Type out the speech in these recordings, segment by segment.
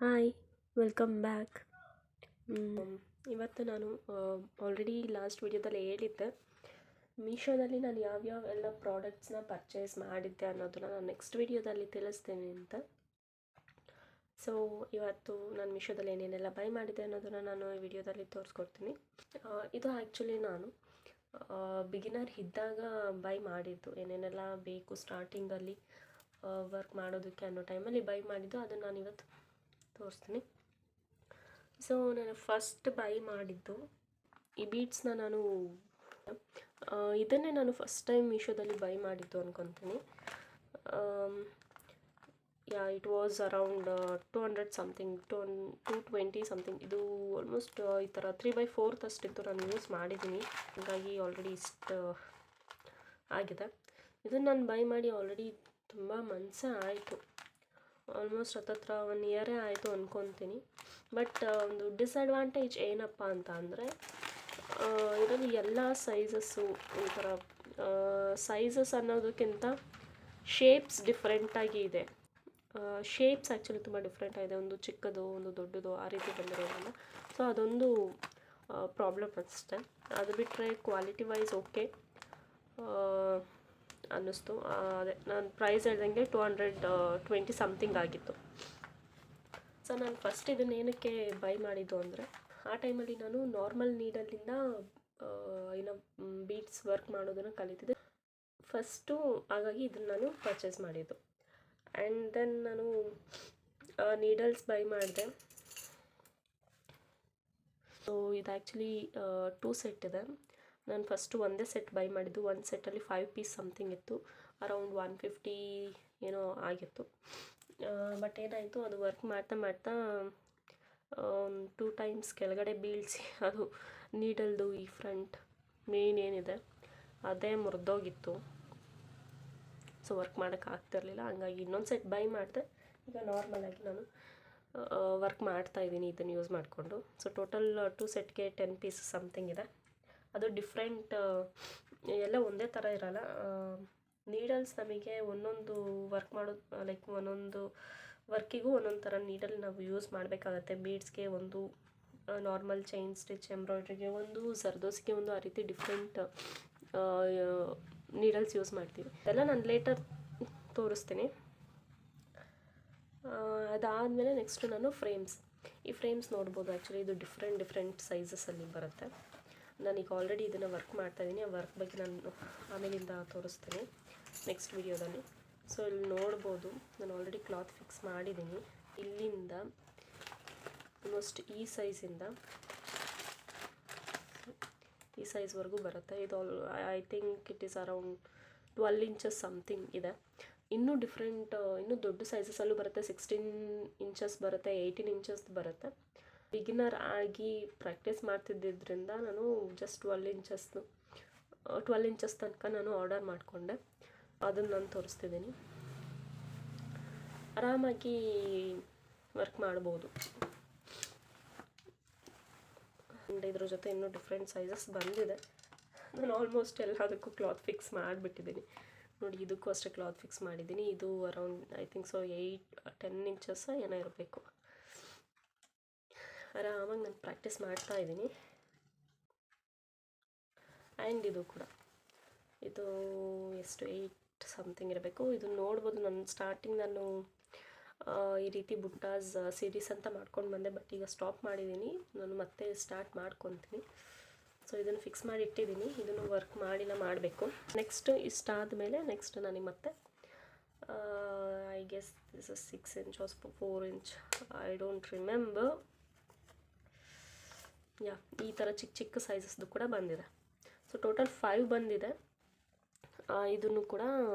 Hi, welcome back. ಇವತ್ತು ನಾನು already last ವಿಡಿಯೋದಲ್ಲಿ ಹೇಳಿದ್ದೆ, ಮೀಶೋದಲ್ಲಿ ನಾನು ಯಾವ್ಯಾವ ಎಲ್ಲ ಪ್ರಾಡಕ್ಟ್ಸ್ನ ಪರ್ಚೇಸ್ ಮಾಡಿದ್ದೆ ಅನ್ನೋದನ್ನು ನಾನು ನೆಕ್ಸ್ಟ್ ವಿಡಿಯೋದಲ್ಲಿ ತಿಳಿಸ್ತೇನೆ ಅಂತ. ಸೊ ಇವತ್ತು ನಾನು ಮೀಶೋದಲ್ಲಿ ಏನೇನೆಲ್ಲ ಬೈ ಮಾಡಿದ್ದೆ ಅನ್ನೋದನ್ನು ನಾನು ಈ ವಿಡಿಯೋದಲ್ಲಿ ತೋರಿಸ್ಕೊಡ್ತೀನಿ. ಇದು ಆ್ಯಕ್ಚುಲಿ ನಾನು ಬಿಗಿನರ್ ಇದ್ದಾಗ ಬೈ ಮಾಡಿದ್ದು, ಏನೇನೆಲ್ಲ ಬೇಕು ಸ್ಟಾರ್ಟಿಂಗಲ್ಲಿ ವರ್ಕ್ ಮಾಡೋದಕ್ಕೆ ಅನ್ನೋ ಟೈಮಲ್ಲಿ ಬೈ ಮಾಡಿದ್ದು, ಅದನ್ನು ನಾನು ಇವತ್ತು ತೋರಿಸ್ತೀನಿ. ಸೊ ನಾನು ಫಸ್ಟ್ ಬೈ ಮಾಡಿದ್ದು ಈ ಬೀಡ್ಸ್ನ. ಇದನ್ನೇ ನಾನು ಫಸ್ಟ್ ಟೈಮ್ ಮೀಶೋದಲ್ಲಿ ಬೈ ಮಾಡಿದ್ದು ಅಂದ್ಕೊತೀನಿ. It was around 200 something, 220 something. ಇದು ಆಲ್ಮೋಸ್ಟ್ ಈ ಥರ 3/4 ಅಷ್ಟಿತ್ತು. ನಾನು ಯೂಸ್ ಮಾಡಿದ್ದೀನಿ, ಹಾಗಾಗಿ ಆಲ್ರೆಡಿ ಇಷ್ಟು ಆಗಿದೆ. ಇದನ್ನು ನಾನು ಬೈ ಮಾಡಿ ಆಲ್ರೆಡಿ ತುಂಬ ಮಂತ್ಸೇ ಆಯಿತು, ಆಲ್ಮೋಸ್ಟ್ ಹತ್ತತ್ರ 1 ಇಯರೇ ಆಯಿತು ಅಂದ್ಕೊತೀನಿ. ಬಟ್ ಒಂದು ಡಿಸಡ್ವಾಂಟೇಜ್ ಏನಪ್ಪ ಅಂತ ಅಂದರೆ, ಇದರಲ್ಲಿ ಎಲ್ಲ ಸೈಜಸ್ಸು ಒಂಥರ ಸೈಜಸ್ ಅನ್ನೋದಕ್ಕಿಂತ ಶೇಪ್ಸ್ ಡಿಫ್ರೆಂಟಾಗಿ ಇದೆ. ಶೇಪ್ಸ್ ಆ್ಯಕ್ಚುಲಿ ತುಂಬ ಡಿಫ್ರೆಂಟ್ ಆಗಿದೆ, ಒಂದು ಚಿಕ್ಕದು ಒಂದು ದೊಡ್ಡದು ಆ ರೀತಿ ಬಂದಿರೋದ್ರಿಂದ. ಸೊ ಅದೊಂದು ಪ್ರಾಬ್ಲಮ್ ಅನಿಸುತ್ತೆ. ಅದು ಬಿಟ್ಟರೆ ಕ್ವಾಲಿಟಿ ವೈಸ್ ಓಕೆ ಅನ್ನಿಸ್ತು. ಅದೇ ನಾನು ಪ್ರೈಸ್ ಹೇಳ್ದಂಗೆ 220 ಸಮಥಿಂಗ್ ಆಗಿತ್ತು. ಸೊ ನಾನು ಫಸ್ಟ್ ಇದನ್ನು ಏನಕ್ಕೆ ಬೈ ಮಾಡಿದ್ದು ಅಂದರೆ, ಆ ಟೈಮಲ್ಲಿ ನಾನು ನಾರ್ಮಲ್ ನೀಡಲ್ಲಿಂದ ಏನೋ ಬೀಡ್ಸ್ ವರ್ಕ್ ಮಾಡೋದನ್ನು ಕಲಿತಿದ್ದೆ ಫಸ್ಟು, ಹಾಗಾಗಿ ಇದನ್ನು ನಾನು ಪರ್ಚೇಸ್ ಮಾಡಿದ್ದು. ಆ್ಯಂಡ್ ದೆನ್ ನಾನು ನೀಡಲ್ಸ್ ಬೈ ಮಾಡಿದೆ. ಸೊ ಇದು ಆ್ಯಕ್ಚುಲಿ 2 ಸೆಟ್ ಇದೆ. ನಾನು ಫಸ್ಟು ಒಂದೇ ಸೆಟ್ ಬೈ ಮಾಡಿದ್ದು. ಒಂದು ಸೆಟ್ಟಲ್ಲಿ 5 ಪೀಸ್ ಸಮಥಿಂಗ್ ಇತ್ತು, ಅರೌಂಡ್ 150 ಏನೋ ಆಗಿತ್ತು. ಬಟ್ ಏನಾಯಿತು, ಅದು ವರ್ಕ್ ಮಾಡ್ತಾ ಮಾಡ್ತಾ 2 ಟೈಮ್ಸ್ ಕೆಳಗಡೆ ಬೀಳಿಸಿ ಅದು ನೀಡಲ್ದು ಈ ಫ್ರಂಟ್ ಮೇನ್ ಏನಿದೆ ಅದೇ ಮುರಿದೋಗಿತ್ತು. ಸೊ ವರ್ಕ್ ಮಾಡೋಕ್ಕೆ ಆಗ್ತಿರಲಿಲ್ಲ, ಹಂಗಾಗಿ ಇನ್ನೊಂದು ಸೆಟ್ ಬೈ ಮಾಡಿದೆ. ಈಗ ನಾರ್ಮಲಾಗಿ ನಾನು ವರ್ಕ್ ಮಾಡ್ತಾಯಿದ್ದೀನಿ ಇದನ್ನು ಯೂಸ್ ಮಾಡಿಕೊಂಡು. ಸೊ ಟೋಟಲ್ 2 ಸೆಟ್ಗೆ 10 ಪೀಸ್ ಸಮಥಿಂಗ್ ಇದೆ. ಅದು ಡಿಫ್ರೆಂಟ್, ಎಲ್ಲ ಒಂದೇ ಥರ ಇರೋಲ್ಲ. ನೀಡಲ್ಸ್ ನಮಗೆ ಒಂದೊಂದು ವರ್ಕ್ ಮಾಡೋದು, ಲೈಕ್ ಒಂದೊಂದು ವರ್ಕಿಗೂ ಒಂದೊಂದು ಥರ ನೀಡಲ್ ನಾವು ಯೂಸ್ ಮಾಡಬೇಕಾಗತ್ತೆ. ಬೀಡ್ಸ್ಗೆ ಒಂದು, ನಾರ್ಮಲ್ ಚೈನ್ ಸ್ಟಿಚ್ ಎಂಬ್ರಾಯ್ಡ್ರಿಗೆ ಒಂದು, ಜರ್ದೋಸಿಗೆ ಒಂದು, ಆ ರೀತಿ ಡಿಫ್ರೆಂಟ್ ನೀಡಲ್ಸ್ ಯೂಸ್ ಮಾಡ್ತೀವಿ. ಅದೆಲ್ಲ ನಾನು ಲೇಟರ್ ತೋರಿಸ್ತೀನಿ. ಅದಾದಮೇಲೆ ನೆಕ್ಸ್ಟು ನಾನು ಈ ಫ್ರೇಮ್ಸ್ ನೋಡ್ಬೋದು. ಆ್ಯಕ್ಚುಲಿ ಇದು ಡಿಫ್ರೆಂಟ್ ಸೈಜಸಲ್ಲಿ ಬರುತ್ತೆ. ನಾನೀಗ ಆಲ್ರೆಡಿ ಇದನ್ನು ವರ್ಕ್ ಮಾಡ್ತಾಯಿದ್ದೀನಿ. ಆ ವರ್ಕ್ ಬಗ್ಗೆ ನಾನು ಆಮೇಲಿಂದ ತೋರಿಸ್ತೀನಿ ನೆಕ್ಸ್ಟ್ ವಿಡಿಯೋದಲ್ಲಿ. ಸೊ ಇಲ್ಲಿ ನೋಡ್ಬೋದು, ನಾನು ಆಲ್ರೆಡಿ ಕ್ಲಾತ್ ಫಿಕ್ಸ್ ಮಾಡಿದ್ದೀನಿ. ಇಲ್ಲಿಂದ ಆಲ್ಮೋಸ್ಟ್ ಈ ಸೈಜ್ವರೆಗೂ ಬರುತ್ತೆ. ಇದು I think it is around 12 inches something ಇದೆ. ಇನ್ನೂ ಇನ್ನೂ ದೊಡ್ಡ ಸೈಜಸಲ್ಲೂ ಬರುತ್ತೆ. 16 ಇಂಚಸ್ ಬರುತ್ತೆ, 18 ಇಂಚಸ್ ಬರುತ್ತೆ. ಬಿಗಿನರ್ ಆಗಿ ಪ್ರಾಕ್ಟೀಸ್ ಮಾಡ್ತಿದ್ದರಿಂದ ನಾನು ಜಸ್ಟ್ 12 ಇಂಚಸ್ ತನಕ ನಾನು ಆರ್ಡರ್ ಮಾಡಿಕೊಂಡೆ. ಅದನ್ನು ನಾನು ತೋರಿಸ್ತಿದ್ದೀನಿ. ಆರಾಮಾಗಿ ವರ್ಕ್ ಮಾಡ್ಬೋದು. ಆ್ಯಂಡ್ ಇದ್ರ ಜೊತೆ ಇನ್ನೂ ಡಿಫ್ರೆಂಟ್ ಸೈಜಸ್ ಬಂದಿದೆ. ನಾನು ಆಲ್ಮೋಸ್ಟ್ ಎಲ್ಲದಕ್ಕೂ ಕ್ಲಾತ್ ಫಿಕ್ಸ್ ಮಾಡಿಬಿಟ್ಟಿದ್ದೀನಿ. ನೋಡಿ, ಇದಕ್ಕೂ ಅಷ್ಟೇ ಕ್ಲಾತ್ ಫಿಕ್ಸ್ ಮಾಡಿದ್ದೀನಿ. ಇದು around I think so 10 inches ಏನೋ ಇರಬೇಕು. ಆರಾಮಾಗಿ ನಾನು ಪ್ರಾಕ್ಟೀಸ್ ಮಾಡ್ತಾಯಿದ್ದೀನಿ. ಆ್ಯಂಡ್ ಇದು ಕೂಡ, ಇದು ಎಷ್ಟು 8 ಸಮಥಿಂಗ್ ಇರಬೇಕು. ಇದು ನೋಡ್ಬೋದು. ನಾನು ಈ ರೀತಿ ಬುಟ್ಟಾಸ್ ಸೀರೀಸ್ ಅಂತ ಮಾಡ್ಕೊಂಡು ಬಂದೆ, ಬಟ್ ಈಗ ಸ್ಟಾಪ್ ಮಾಡಿದ್ದೀನಿ. ನಾನು ಮತ್ತೆ ಸ್ಟಾರ್ಟ್ ಮಾಡ್ಕೊತೀನಿ. ಸೊ ಇದನ್ನು ಫಿಕ್ಸ್ ಮಾಡಿ ಇಟ್ಟಿದ್ದೀನಿ. ಇದನ್ನು ವರ್ಕ್ ಮಾಡಬೇಕು. ನೆಕ್ಸ್ಟ್ ಇಷ್ಟಾದಮೇಲೆ ನೆಕ್ಸ್ಟ್ ನನಗೆ ಮತ್ತೆ I guess this is 6 inch or 4 inch, I don't remember. ಈ ಥರ ಚಿಕ್ಕ ಸೈಜಸ್ದು ಕೂಡ ಬಂದಿದೆ. ಸೊ ಟೋಟಲ್ 5 ಬಂದಿದೆ. ಇದನ್ನು ಕೂಡ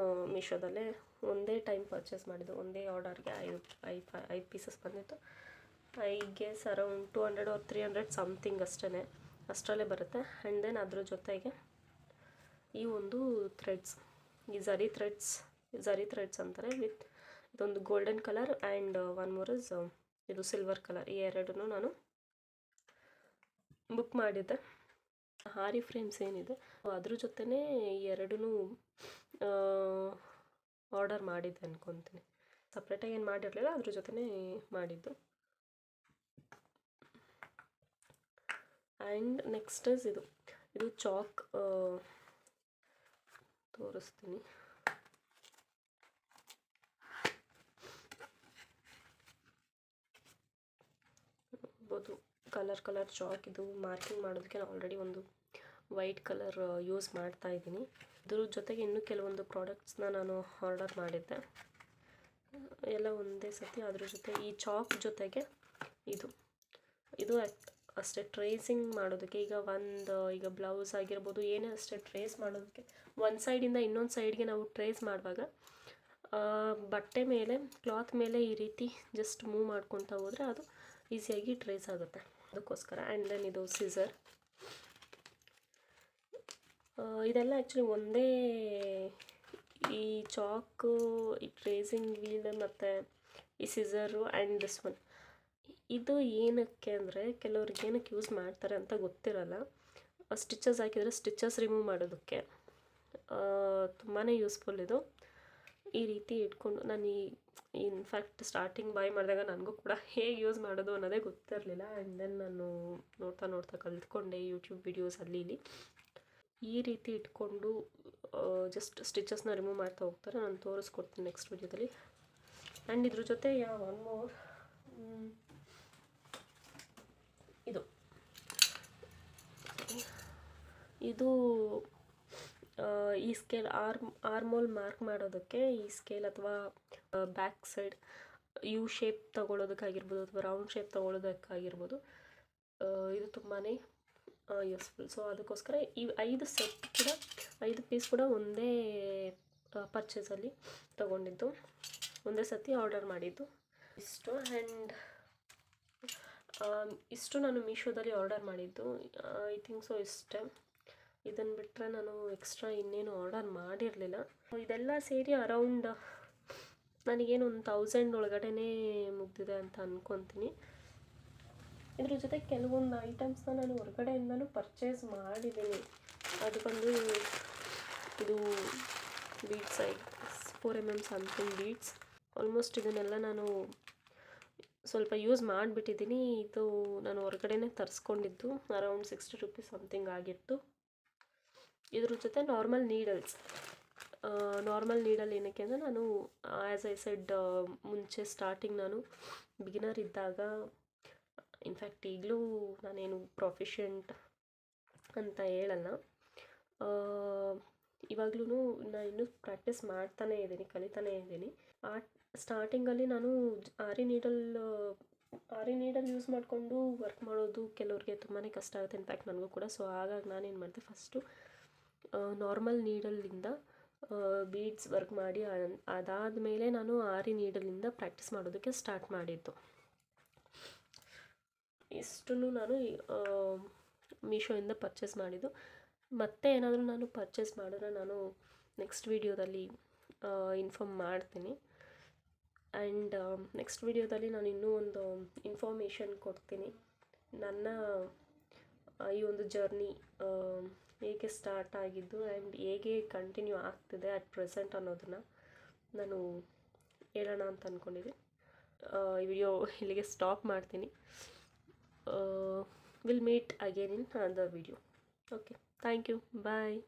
ಮೀಶೋದಲ್ಲೇ ಒಂದೇ ಟೈಮ್ ಪರ್ಚೇಸ್ ಮಾಡಿದ್ದು. ಒಂದೇ ಆರ್ಡರ್ಗೆ 5 ಪೀಸಸ್ ಬಂದಿತ್ತು. I guess around 200 or 300 something ಅಷ್ಟರಲ್ಲೇ ಬರುತ್ತೆ. ಆ್ಯಂಡ್ ದೆನ್ ಅದ್ರ ಜೊತೆಗೆ ಈ ಒಂದು ಥ್ರೆಡ್ಸ್, ಈ ಝರಿ ಥ್ರೆಡ್ಸ್ ಅಂತಾರೆ. ವಿತ್ ಇದೊಂದು golden colour and one more is ಇದು ಸಿಲ್ವರ್ ಕಲರ್. ಈ ಎರಡನ್ನೂ ನಾನು ಬುಕ್ ಮಾಡಿದ್ದೆ. ಹಾರಿ ಫ್ರೇಮ್ಸ್ ಏನಿದೆ ಅದ್ರ ಜೊತೆನೇ ಎರಡೂ ಆರ್ಡರ್ ಮಾಡಿದ್ದೆ ಅಂದ್ಕೊತೀನಿ. ಸಪ್ರೇಟಾಗಿ ಏನು ಮಾಡಿರಲಿಲ್ಲ, ಅದ್ರ ಜೊತೆನೇ ಮಾಡಿದ್ದು. ಆ್ಯಂಡ್ ನೆಕ್ಸ್ಟ್ ಇಸ್ ಇದು ಚಾಕ್ ತೋರಿಸ್ತೀನಿ. ನೋಡ್ಬೋದು ಕಲರ್ ಚಾಕ್. ಇದು ಮಾರ್ಕಿಂಗ್ ಮಾಡೋದಕ್ಕೆ ನಾನು ಆಲ್ರೆಡಿ ಒಂದು ವೈಟ್ ಕಲರ್ ಯೂಸ್ ಮಾಡ್ತಾ ಇದ್ದೀನಿ. ಇದ್ರ ಜೊತೆಗೆ ಇನ್ನೂ ಕೆಲವೊಂದು ಪ್ರಾಡಕ್ಟ್ಸ್ನ ನಾನು ಆರ್ಡರ್ ಮಾಡಿದ್ದೆ, ಎಲ್ಲ ಒಂದೇ ಸತಿ. ಅದ್ರ ಜೊತೆ ಈ ಚಾಕ್ ಜೊತೆಗೆ ಇದು ಅಷ್ಟೇ ಟ್ರೇಸಿಂಗ್ ಮಾಡೋದಕ್ಕೆ. ಈಗ ಬ್ಲೌಸ್ ಆಗಿರ್ಬೋದು, ಏನೇ ಅಷ್ಟೇ ಟ್ರೇಸ್ ಮಾಡೋದಕ್ಕೆ ಒಂದು ಸೈಡಿಂದ ಇನ್ನೊಂದು ಸೈಡ್ಗೆ ನಾವು ಟ್ರೇಸ್ ಮಾಡುವಾಗ ಬಟ್ಟೆ ಮೇಲೆ, ಕ್ಲಾತ್ ಮೇಲೆ ಈ ರೀತಿ ಜಸ್ಟ್ ಮೂವ್ ಮಾಡ್ಕೊತಾ ಹೋದರೆ ಅದು ಈಸಿಯಾಗಿ ಟ್ರೇಸ್ ಆಗುತ್ತೆ, ಅದಕ್ಕೋಸ್ಕರ. ಆ್ಯಂಡ್ ದೆನ್ ಇದು ಸಿಸರ್. ಇದೆಲ್ಲ ಆ್ಯಕ್ಚುಲಿ ಒಂದೇ, ಈ ಚಾಕು, ಈ ಟ್ರೇಸಿಂಗ್ ವೀಲ್ ಮತ್ತು ಈ ಸಿಸರು ಆ್ಯಂಡ್ ದಿಸ್ ಒನ್. ಇದು ಏನಕ್ಕೆ ಅಂದರೆ ಕೆಲವ್ರಿಗೆ ಏನಕ್ಕೆ ಯೂಸ್ ಮಾಡ್ತಾರೆ ಅಂತ ಗೊತ್ತಿರಲ್ಲ. ಸ್ಟಿಚಸ್ ಹಾಕಿದರೆ ಸ್ಟಿಚಸ್ ರಿಮೂವ್ ಮಾಡೋದಕ್ಕೆ ತುಂಬಾ ಯೂಸ್ಫುಲ್ ಇದು. ಈ ರೀತಿ ಇಟ್ಕೊಂಡು ನಾನು ಇನ್ಫ್ಯಾಕ್ಟ್ ಸ್ಟಾರ್ಟಿಂಗ್ ಬೈ ಮಾಡಿದಾಗ ನನಗೂ ಕೂಡ ಹೇಗೆ ಯೂಸ್ ಮಾಡೋದು ಅನ್ನೋದೇ ಗೊತ್ತಿರಲಿಲ್ಲ. ಆ್ಯಂಡ್ ದೆನ್ ನಾನು ನೋಡ್ತಾ ಕಲಿತ್ಕೊಂಡೆ ಯೂಟ್ಯೂಬ್ ವೀಡಿಯೋಸ್ ಅಲ್ಲಿ ಇಲ್ಲಿ. ಈ ರೀತಿ ಇಟ್ಕೊಂಡು ಜಸ್ಟ್ ಸ್ಟಿಚಸ್ನ ರಿಮೂವ್ ಮಾಡ್ತಾ ಹೋಗ್ತಾರೆ. ನಾನು ತೋರಿಸ್ಕೊಡ್ತೀನಿ ನೆಕ್ಸ್ಟ್ ವೀಡಿಯೋದಲ್ಲಿ. ಆ್ಯಂಡ್ ಇದ್ರ ಜೊತೆ ಒನ್ ಮೋರ್, ಇದು ಈ ಸ್ಕೇಲ್ ಆರ್ಮೋಲ್ ಮಾರ್ಕ್ ಮಾಡೋದಕ್ಕೆ ಈ ಸ್ಕೇಲ್, ಅಥವಾ ಬ್ಯಾಕ್ ಸೈಡ್ ಯು ಶೇಪ್ ತಗೊಳ್ಳೋದಕ್ಕಾಗಿರ್ಬೋದು ಅಥವಾ ರೌಂಡ್ ಶೇಪ್ ತಗೊಳ್ಳೋದಕ್ಕಾಗಿರ್ಬೋದು, ಇದು ತುಂಬಾ ಯೂಸ್ಫುಲ್. ಸೊ ಅದಕ್ಕೋಸ್ಕರ ಈ 5 ಪೀಸ್ ಕೂಡ ಒಂದೇ ಪರ್ಚೇಸಲ್ಲಿ ತೊಗೊಂಡಿದ್ದು, ಒಂದೇ ಸತಿ ಆರ್ಡರ್ ಮಾಡಿದ್ದು ಇಷ್ಟು. ಆ್ಯಂಡ್ ಇಷ್ಟು ನಾನು ಮೀಶೋದಲ್ಲಿ ಆರ್ಡರ್ ಮಾಡಿದ್ದು, ಐ ಥಿಂಕ್ ಸೊ ಇಷ್ಟೇ. ಇದನ್ನು ಬಿಟ್ಟರೆ ನಾನು ಎಕ್ಸ್ಟ್ರಾ ಇನ್ನೇನು ಆರ್ಡರ್ ಮಾಡಿರಲಿಲ್ಲ. ಇದೆಲ್ಲ ಸೇರಿ ಅರೌಂಡ್ ನನಗೇನು ಒಂದು 1000 ಒಳಗಡೆ ಮುಗ್ದಿದೆ ಅಂತ ಅಂದ್ಕೊತೀನಿ. ಇದ್ರ ಜೊತೆ ಕೆಲವೊಂದು ಐಟಮ್ಸ್ನ ನಾನು ಹೊರಗಡೆಯಿಂದನೂ ಪರ್ಚೇಸ್ ಮಾಡಿದ್ದೀನಿ. ಅದು ಬಂದು ಇದು beads, 4mm something beads. Almost ಇದನ್ನೆಲ್ಲ ನಾನು ಸ್ವಲ್ಪ ಯೂಸ್ ಮಾಡಿಬಿಟ್ಟಿದ್ದೀನಿ. ಇದು ನಾನು ಹೊರಗಡೆನೇ ತರಿಸ್ಕೊಂಡಿದ್ದು, ಅರೌಂಡ್ 60 ರೂಪೀಸ್ ಸಮಥಿಂಗ್ ಆಗಿತ್ತು. ಇದ್ರ ಜೊತೆ ನಾರ್ಮಲ್ ನೀಡಲ್ ಏನಕ್ಕೆ ಅಂದರೆ ನಾನು ಆ್ಯಸ್ ಐ ಸೆಡ್ ಮುಂಚೆ ಸ್ಟಾರ್ಟಿಂಗ್ ನಾನು ಬಿಗಿನರ್ ಇದ್ದಾಗ, ಇನ್ಫ್ಯಾಕ್ಟ್ ಈಗಲೂ ನಾನೇನು ಪ್ರೊಫಿಷಿಯಂಟ್ ಅಂತ ಹೇಳಲ್ಲ, ಇವಾಗಲೂ ನಾನು ಇನ್ನೂ ಪ್ರಾಕ್ಟೀಸ್ ಮಾಡ್ತಾನೇ ಇದ್ದೀನಿ, ಕಲಿತಾನೇ ಇದ್ದೀನಿ. ಸ್ಟಾರ್ಟಿಂಗಲ್ಲಿ ನಾನು ಆರಿ ನೀಡಲ್ ಯೂಸ್ ಮಾಡಿಕೊಂಡು ವರ್ಕ್ ಮಾಡೋದು ಕೆಲವ್ರಿಗೆ ತುಂಬಾ ಕಷ್ಟ ಆಗುತ್ತೆ, ಇನ್ಫ್ಯಾಕ್ಟ್ ನನಗೂ ಕೂಡ. ಸೊ ಹಾಗಾಗಿ ನಾನೇನು ಮಾಡಿದೆ, ಫಸ್ಟು ನಾರ್ಮಲ್ ನೀಡಲಿಂದ ಬೀಡ್ಸ್ ವರ್ಕ್ ಮಾಡಿ ಅದಾದಮೇಲೆ ನಾನು ಆರಿ ನೀಡಲಿಂದ ಪ್ರಾಕ್ಟೀಸ್ ಮಾಡೋದಕ್ಕೆ ಸ್ಟಾರ್ಟ್ ಮಾಡಿದ್ದು. ಇಷ್ಟನ್ನು ನಾನು ಮೀಶೋಯಿಂದ ಪರ್ಚೇಸ್ ಮಾಡಿದ್ದು. ಮತ್ತೆ ಏನಾದರೂ ನಾನು ಪರ್ಚೇಸ್ ಮಾಡಿದ್ರೆ ನಾನು ನೆಕ್ಸ್ಟ್ ವೀಡಿಯೋದಲ್ಲಿ ಇನ್ಫಾರ್ಮ್ ಮಾಡ್ತೀನಿ. ಆ್ಯಂಡ್ ನೆಕ್ಸ್ಟ್ ವೀಡಿಯೋದಲ್ಲಿ ನಾನು ಇನ್ನೂ ಒಂದು ಇನ್ಫಾರ್ಮೇಷನ್ ಕೊಡ್ತೀನಿ, ನನ್ನ ಈ ಒಂದು ಜರ್ನಿ ಹೇಗೆ ಸ್ಟಾರ್ಟ್ ಆಗಿದ್ದು ಆ್ಯಂಡ್ ಹೇಗೆ ಕಂಟಿನ್ಯೂ ಆಗ್ತಿದೆ ಅಟ್ ಪ್ರೆಸೆಂಟ್ ಅನ್ನೋದನ್ನು ನಾನು ಹೇಳೋಣ ಅಂತ ಅಂದ್ಕೊಂಡಿದ್ದೀನಿ. ಈ ವಿಡಿಯೋ ಇಲ್ಲಿಗೆ ಸ್ಟಾಪ್ ಮಾಡ್ತೀನಿ. Will meet again in another video. Okay, thank you, bye.